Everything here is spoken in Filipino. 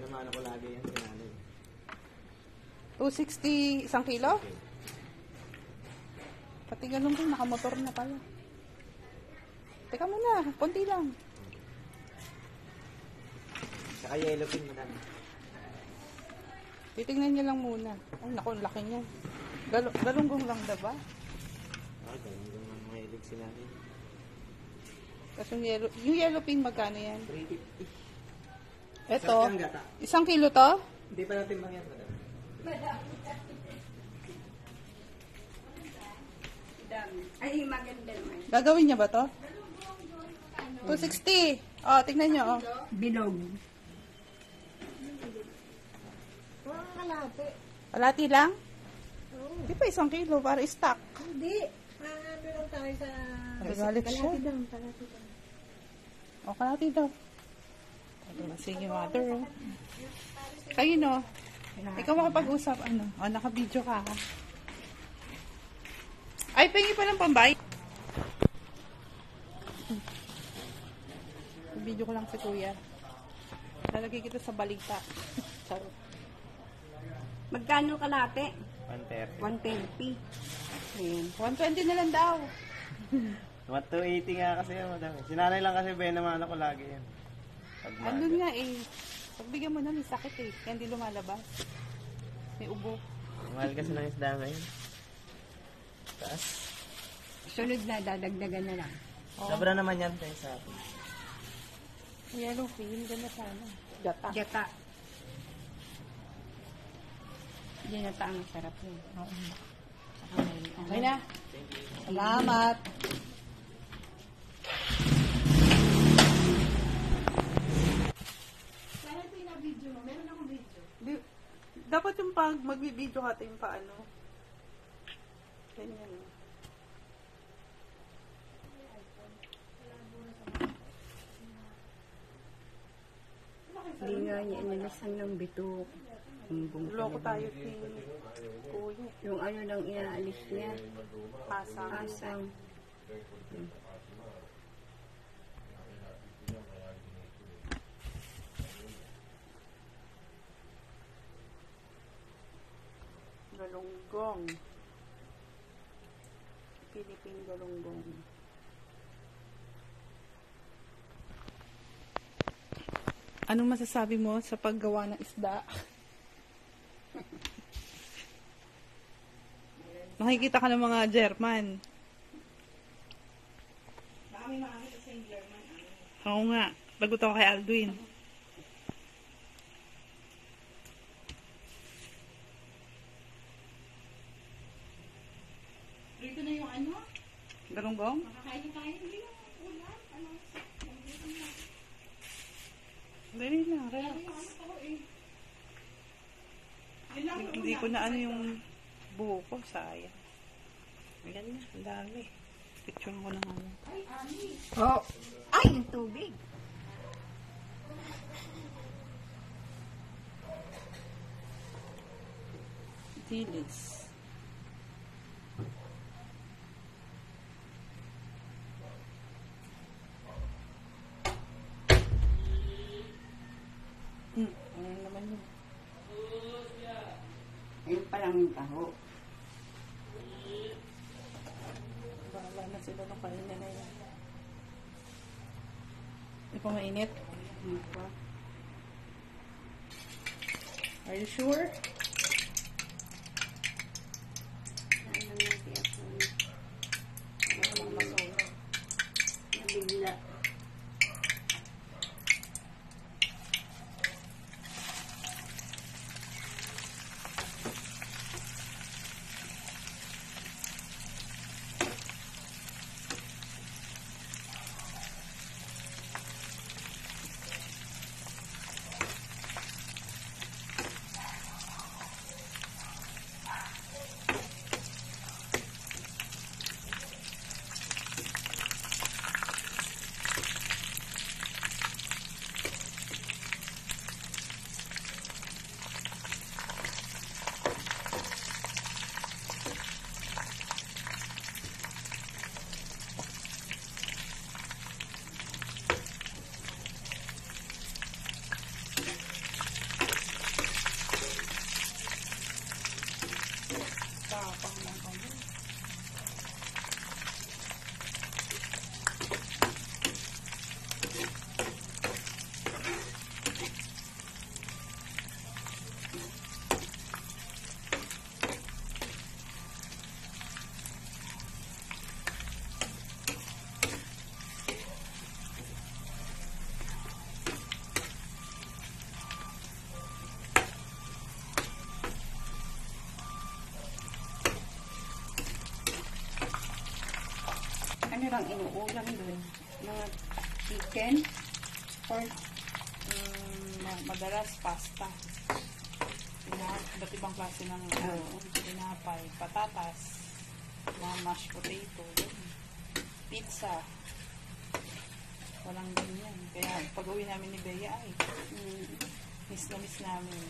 naman ako lagi yan sinanay. 260 isang kilo? Pati ganun din, nakamotor na pala. Teka muna, konti lang. Saka yellow pin mo na. Titignan niyo lang muna. Ay, naku, ang laki niya. Galunggong lang, diba? Ah, galunggong lang mahilig sinanay. Tapos yung yellow pin, magkano yan? 350. Ito, Sarap yung gata. isang kilo to? Hindi pa natin bang yan, madam? Ay, maganda naman. Gagawin niya ba to? 260. Oh, tignan niyo, oh. Bilog. Kalati lang? Di pa isang kilo para stock. Hindi. Ano lang tayo sa... Nagagalit siya. Kalati lang. O, kalati daw. Sige, mother. Oh. Kayo, no? Ikaw makapag-usap, ano? O, naka-video ka. Ay, pengi pa ng pambay. Video ko lang si kuya. Lalagay kita sa balita. Charot. Magkano kalate? 130. 120. Ayan. 120 na lang daw. 280 nga kasi yan, madam. Sinanay lang kasi ba naman ako lagi yan. Andun nga eh. Pagbigyan mo na, may sakit eh. Kaya hindi lumalabas. May ubo. Mahal kasi ng isda ngayon. Taas. Sunod na, dadagdagan na lang. Oh. Sobra naman yan tayo sa atin. Yellow pin, ganda sana. Gata. Jata. Ginata ang sarap yun. Okay na. Salamat. Dapat yung pag magbibideo ka yung paano. Ganyan. Hindi nga niya inalasan ng bitok. Loko tayo si kuya. Yung ano lang inaalis niya. Pasang. Asang. Galunggong. Philippine galunggong. Anong masasabi mo sa paggawa ng isda? Makikita ka ng mga German. Baka may makakita sa German. Oo nga. Lagot ako kay Aldwin. Dito na yung ano? Galunggong? Makakain tayo. Hindi na ulan. Ano? Dali na, relax. Hindi ko na ano yung buho ko, sayang. Ayan na, ang dami. Picture ko lang ano. Oh. Ay, yung tubig. Dilis. Ano naman yun? Ayun pa lang yung taho. Bahala na sila nung kanina na yan. Hindi pa mainit? Ano pa? Are you sure? Ano na siya po. Nabigla. bang inuulam doon? Mga chicken? Or Madalas pasta. Iba't ibang klase ng tinapay, patatas, mga mashed potato, ganun. Pizza. Walang ganyan. Kaya pag uwi namin ni Bea ay miss na miss namin.